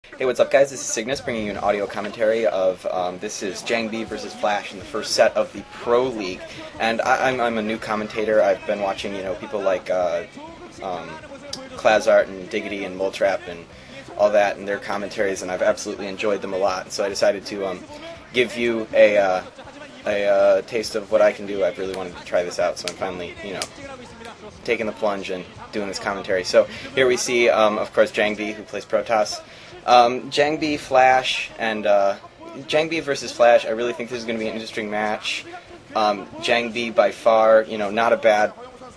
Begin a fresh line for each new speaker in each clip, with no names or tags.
Hey, what's up, guys? This is Cygnus bringing you an audio commentary of this is Jangbi versus Flash in the first set of the Pro League, and I'm a new commentator. I've been watching people like Klazart and Diggity and Moletrap and all that and their commentaries, and I've absolutely enjoyed them a lot. So I decided to give you a taste of what I can do. I've really wanted to try this out, so I'm finally taking the plunge and doing this commentary. So here we see, of course, Jangbi, who plays Protoss. Jangbi, Flash, and Jangbi versus Flash. I really think this is going to be an interesting match. Jangbi, by far, not a bad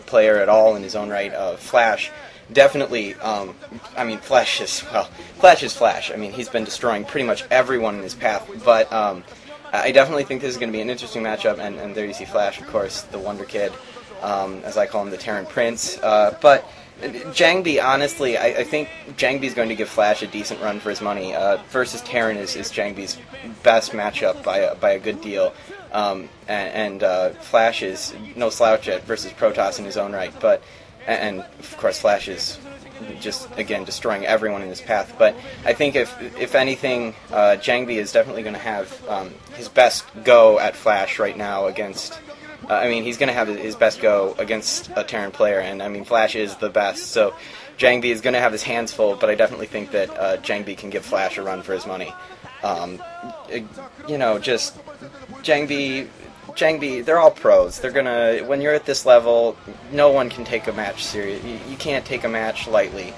player at all in his own right. Flash, definitely. Flash is Flash. I mean, he's been destroying pretty much everyone in his path. But I definitely think this is going to be an interesting matchup. And there you see Flash, of course, the Wonder Kid, as I call him, the Terran Prince. But Jangbi, honestly, I think Jangbi's going to give Flash a decent run for his money. Versus Terran is Jangbi's best matchup by a good deal. Flash is no slouch at versus Protoss in his own right. And of course, Flash is just, again, destroying everyone in his path. But I think if anything, Jangbi is definitely going to have his best go at Flash right now against... he's going to have his best go against a Terran player, and Flash is the best, so Jangbi is going to have his hands full, but I definitely think that Jangbi can give Flash a run for his money. Jangbi, they're all pros. They're going to, when you're at this level, no one can take a match serious. You can't take a match lightly.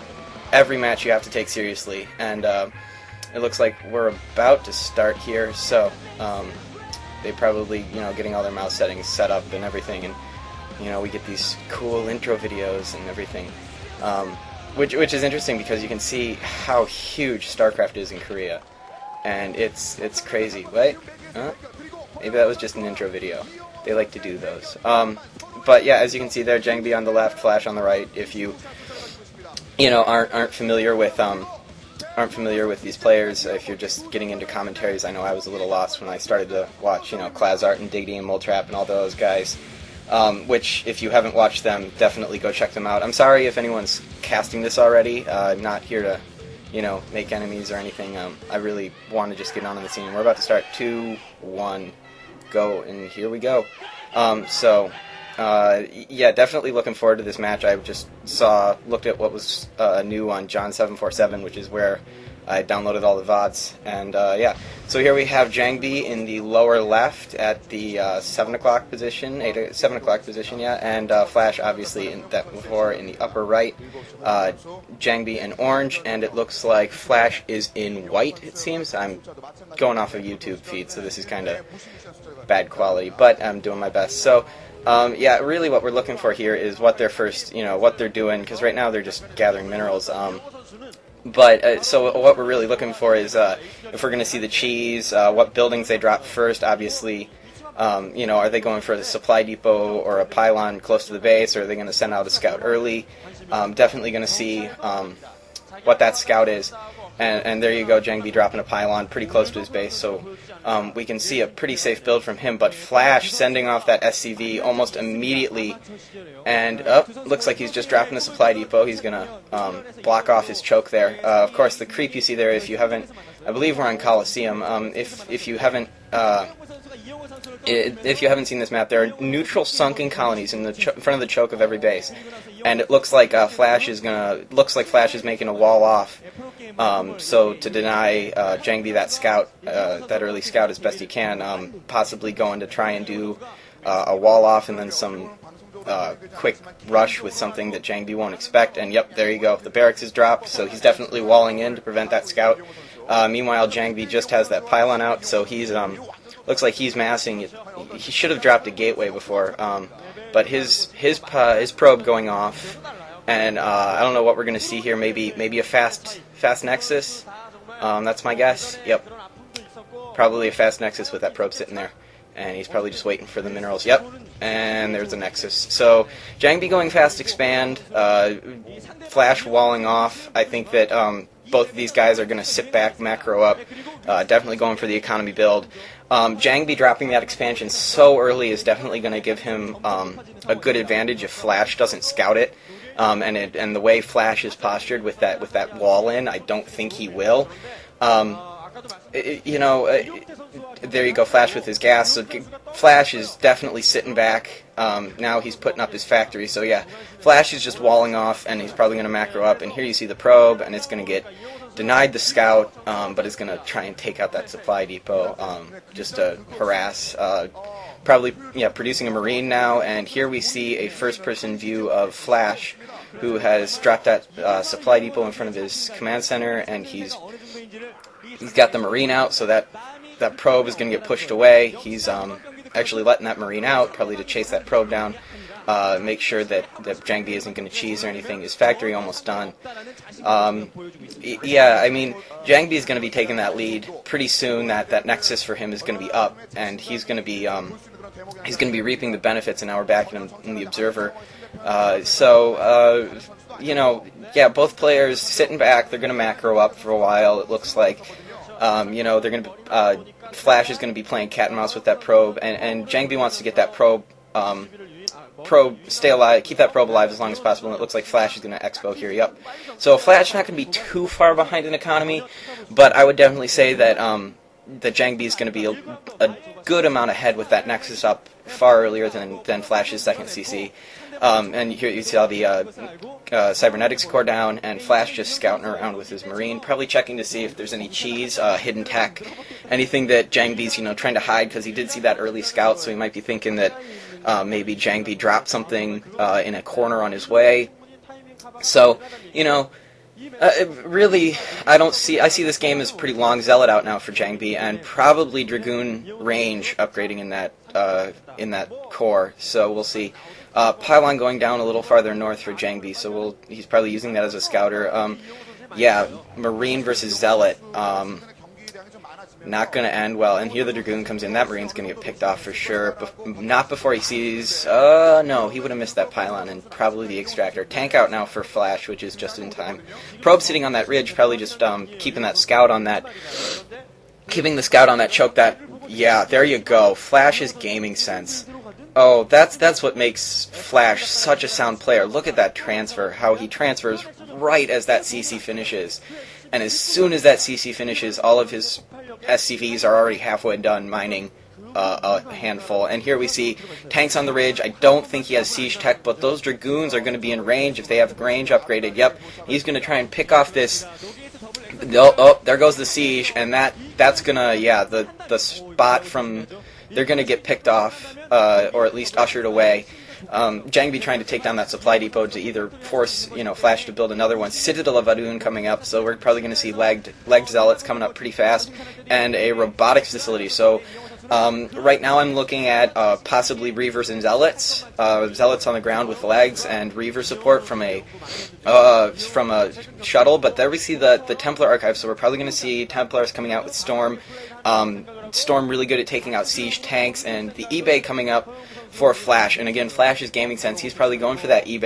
Every match you have to take seriously, and it looks like we're about to start here, so... they probably, getting all their mouse settings set up and everything, and, we get these cool intro videos and everything, which is interesting because you can see how huge StarCraft is in Korea, and it's crazy. Wait, maybe that was just an intro video. They like to do those. But yeah, as you can see there, Jangbi on the left, Flash on the right. If you, aren't familiar with these players, if you're just getting into commentaries, I know I was a little lost when I started to watch, Klazart and Diggity and Moletrap and all those guys, which, if you haven't watched them, definitely go check them out. I'm sorry if anyone's casting this already. I'm not here to, make enemies or anything. I really want to just get on the scene. We're about to start 2, 1, go, and here we go. Yeah, definitely looking forward to this match. I just looked at what was new on John747, which is where I downloaded all the VODs, and yeah. So here we have Jangbi in the lower left at the 7 o'clock position, 7 o'clock position, yeah, and Flash obviously in the upper right. Jangbi in orange, and it looks like Flash is in white, it seems. I'm going off of YouTube feed, so this is kind of bad quality, but I'm doing my best. So. Yeah, really what we're looking for here is what they're what they're doing, because right now they're just gathering minerals. So what we're really looking for is if we're going to see the cheese, what buildings they drop first, obviously. Are they going for the supply depot or a pylon close to the base, or are they going to send out a scout early? Definitely going to see what that scout is. And there you go, Jangbi dropping a pylon pretty close to his base, so we can see a pretty safe build from him. But Flash sending off that SCV almost immediately, and looks like he's just dropping a supply depot. He's going to block off his choke there. Of course, the creep you see there, if you haven't, I believe we're on Colosseum, if you haven't seen this map, there are neutral sunken colonies in front of the choke of every base, and it looks like Flash is making a wall off. So to deny Jangbi that scout, that early scout as best he can, possibly going to try and do a wall off and then some quick rush with something that Jangbi won't expect. And yep, there you go. The barracks is dropped, so he's definitely walling in to prevent that scout. Meanwhile, Jangbi just has that pylon out, so he's looks like he's massing. He should have dropped a gateway before, but his probe going off, and I don't know what we're going to see here. Maybe a fast nexus. That's my guess. Yep, probably a fast nexus with that probe sitting there, and he's probably just waiting for the minerals. Yep, and there's a nexus. So Jangbi going fast expand, Flash walling off. I think that both of these guys are going to sit back, macro up, definitely going for the economy build. Jangbi dropping that expansion so early is definitely going to give him a good advantage if Flash doesn't scout it. and the way Flash is postured with that wall in, I don't think he will. There you go, Flash with his gas. So Flash is definitely sitting back. Now he's putting up his factory. So yeah, Flash is just walling off, and he's probably going to macro up. And here you see the probe, and it's going to get denied the scout, but it's going to try and take out that supply depot just to harass. Probably, yeah, producing a Marine now. And here we see a first-person view of Flash, who has dropped that supply depot in front of his command center, and he's got the Marine out, so that probe is going to get pushed away. He's actually letting that Marine out, probably to chase that probe down, make sure that Jangbi isn't going to cheese or anything. His factory almost done. Yeah, I mean, Jangbi is going to be taking that lead pretty soon. That Nexus for him is going to be up, and he's going to be reaping the benefits, and now we're back in the Observer. Yeah, both players sitting back. They're going to macro up for a while, it looks like. They're going to Flash is going to be playing cat and mouse with that probe, and Jangbi wants to get that probe stay alive, keep that probe alive as long as possible, and it looks like Flash is going to expo here. Yep. So Flash not going to be too far behind in economy, but I would definitely say that that Jangbi is going to be a good amount ahead with that Nexus up far earlier than Flash's second CC. And here you saw the cybernetics core down, and Flash just scouting around with his Marine, probably checking to see if there's any cheese, hidden tech, anything that Jangbi's trying to hide, because he did see that early scout, so he might be thinking that maybe Jangbi dropped something in a corner on his way. So really, I see this game as pretty long Zealot out now for Jangbi, and probably Dragoon range upgrading in that core. So we'll see. Pylon going down a little farther north for Jangbi, so he's probably using that as a scouter. Yeah, Marine versus Zealot. Not going to end well. And here the Dragoon comes in. That Marine's going to get picked off for sure. Not before he sees... no, he would have missed that Pylon and probably the Extractor. Tank out now for Flash, which is just in time. Probe sitting on that ridge, probably just keeping that scout on that... Keeping the scout on that choke that... Yeah, there you go. Flash's gaming sense. Oh, that's what makes Flash such a sound player. Look at that transfer, how he transfers right as that CC finishes. And as soon as that CC finishes, all of his SCVs are already halfway done mining a handful. And here we see tanks on the ridge. I don't think he has siege tech, but those Dragoons are going to be in range if they have range upgraded. Yep, he's going to try and pick off this... Oh, there goes the siege, and that's going to, yeah, the spot from... They're going to get picked off, or at least ushered away. Jangbi trying to take down that supply depot to either force, Flash to build another one. Citadel of Adun coming up, so we're probably going to see legged Zealots coming up pretty fast, and a robotics facility. So right now I'm looking at possibly Reavers and Zealots. Zealots on the ground with legs, and Reaver support from a shuttle. But there we see the Templar archive, so we're probably going to see Templars coming out with Storm. Storm really good at taking out siege tanks, and the eBay coming up for Flash. And again, Flash's gaming sense, he's probably going for that eBay.